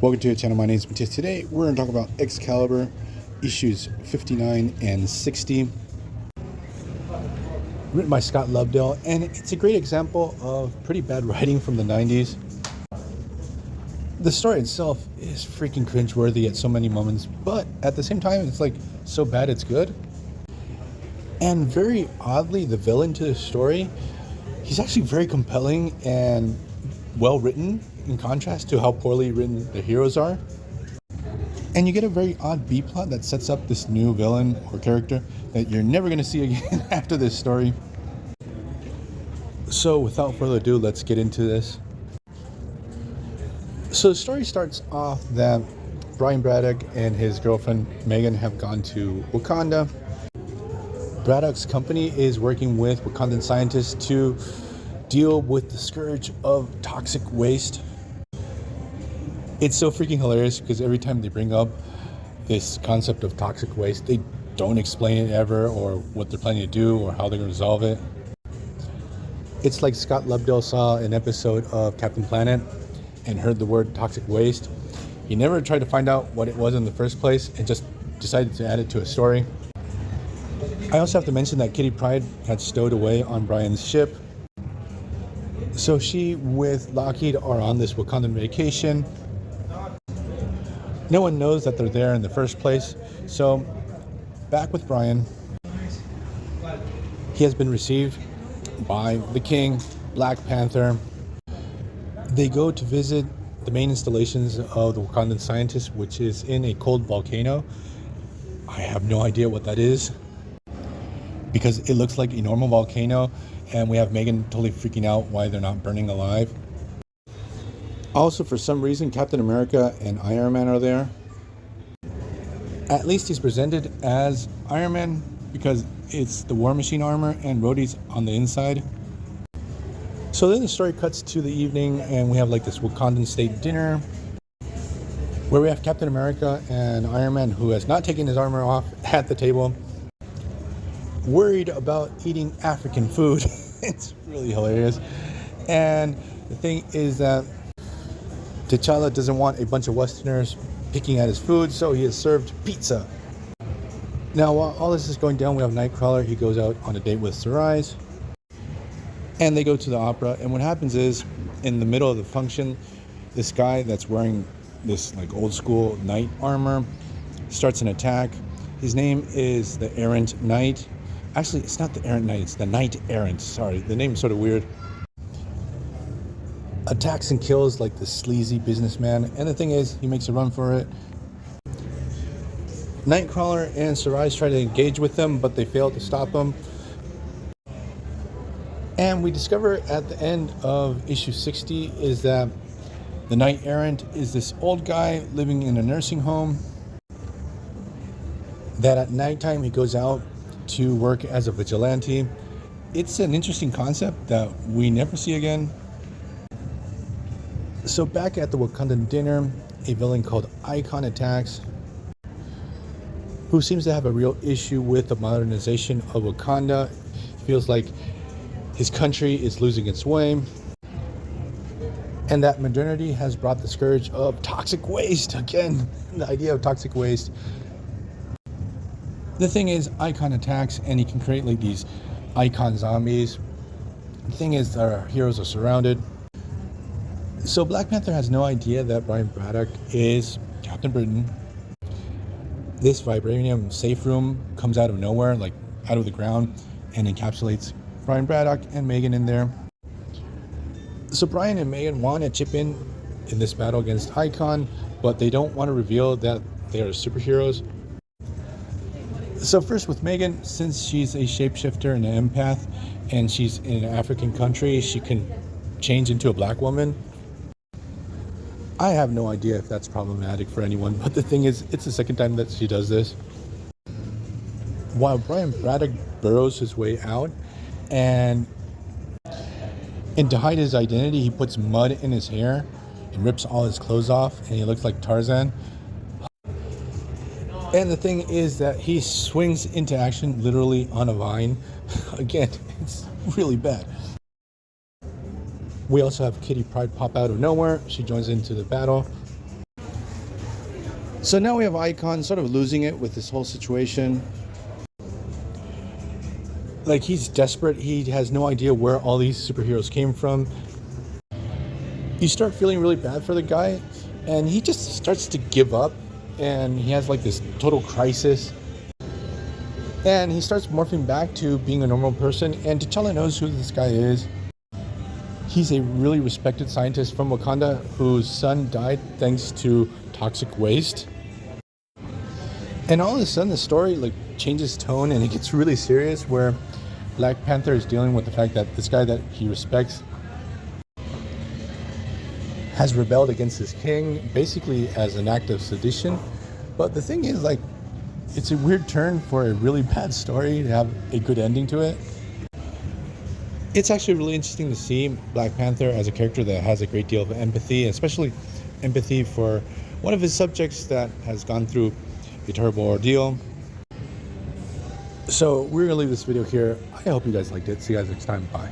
Welcome to the channel. My name is Matthias. Today we're going to talk about Excalibur issues 59 and 60, written by Scott Lobdell, and it's a great example of pretty bad writing from the 90s. The story itself is freaking cringeworthy at so many moments, but at the same time it's like so bad it's good. And very oddly, the villain to the story, he's actually very compelling and well written in contrast to how poorly written the heroes are. And you get a very odd B plot that sets up this new villain or character that you're never going to see again after this story. So without further ado, let's get into this. So the story starts off that Brian Braddock and his girlfriend Megan have gone to Wakanda. Braddock's company is working with Wakandan scientists to deal with the scourge of toxic waste. It's so freaking hilarious because every time they bring up this concept of toxic waste, they don't explain it ever, or what they're planning to do, or how they're going to resolve it. It's like Scott Lobdell saw an episode of Captain Planet and heard the word toxic waste. He never tried to find out what it was in the first place and just decided to add it to a story. I also have to mention that Kitty Pryde had stowed away on Brian's ship. So she with Lockheed are on this Wakandan vacation. No one knows that they're there in the first place. So back with Brian, he has been received by the King, Black Panther. They go to visit the main installations of the Wakandan scientists, which is in a cold volcano. I have no idea what that is, because it looks like a normal volcano, and we have Megan totally freaking out why they're not burning alive. Also, for some reason, Captain America and Iron Man are there. At least he's presented as Iron Man because it's the War Machine armor and Rhodey's on the inside. So then the story cuts to the evening, and we have like this Wakandan state dinner where we have Captain America and Iron Man, who has not taken his armor off, at the table, worried about eating African food. It's really hilarious. And the thing is that T'Challa doesn't want a bunch of Westerners picking at his food, so he has served pizza. Now, while all this is going down, we have Nightcrawler. He goes out on a date with Sarais, and they go to the opera. And what happens is, in the middle of the function, this guy that's wearing this like old school knight armor starts an attack. His name is the Errant Knight. Actually, it's not the Errant Knight, it's the Knight Errant. Sorry, the name's sort of weird. Attacks and kills like the sleazy businessman, and the thing is, he makes a run for it. Nightcrawler and Sarais try to engage with them, but they fail to stop him. And we discover at the end of issue 60 is that the Knight Errant is this old guy living in a nursing home, that at nighttime he goes out to work as a vigilante. It's an interesting concept that we never see again. So back at the Wakandan dinner, a villain called Icon attacks, who seems to have a real issue with the modernization of Wakanda. He feels like his country is losing its way, and that modernity has brought the scourge of toxic waste. Again, the idea of toxic waste. The thing is, Icon attacks, and he can create like these Icon zombies. The thing is, our heroes are surrounded. So Black Panther has no idea that Brian Braddock is Captain Britain. This vibranium safe room comes out of nowhere, like out of the ground, and encapsulates Brian Braddock and Megan in there. So Brian and Megan want to chip in this battle against Icon, but they don't want to reveal that they are superheroes. So first with Megan, since she's a shapeshifter and an empath, and she's in an African country, she can change into a black woman. I have no idea if that's problematic for anyone, but the thing is, it's the second time that she does this. While Brian Braddock burrows his way out, and to hide his identity, he puts mud in his hair and rips all his clothes off, and he looks like Tarzan. And the thing is that he swings into action literally on a vine. Again, it's really bad. We also have Kitty Pryde pop out of nowhere. She joins into the battle. So now we have Icon sort of losing it with this whole situation. Like, he's desperate. He has no idea where all these superheroes came from. You start feeling really bad for the guy, and he just starts to give up, and he has like this total crisis. And he starts morphing back to being a normal person, and T'Challa knows who this guy is. He's a really respected scientist from Wakanda whose son died thanks to toxic waste. And all of a sudden the story like changes tone, and it gets really serious, where Black Panther is dealing with the fact that this guy that he respects has rebelled against his king, basically as an act of sedition. But the thing is, like, it's a weird turn for a really bad story to have a good ending to it. It's actually really interesting to see Black Panther as a character that has a great deal of empathy, especially empathy for one of his subjects that has gone through a terrible ordeal. So we're going to leave this video here. I hope you guys liked it. See you guys next time. Bye.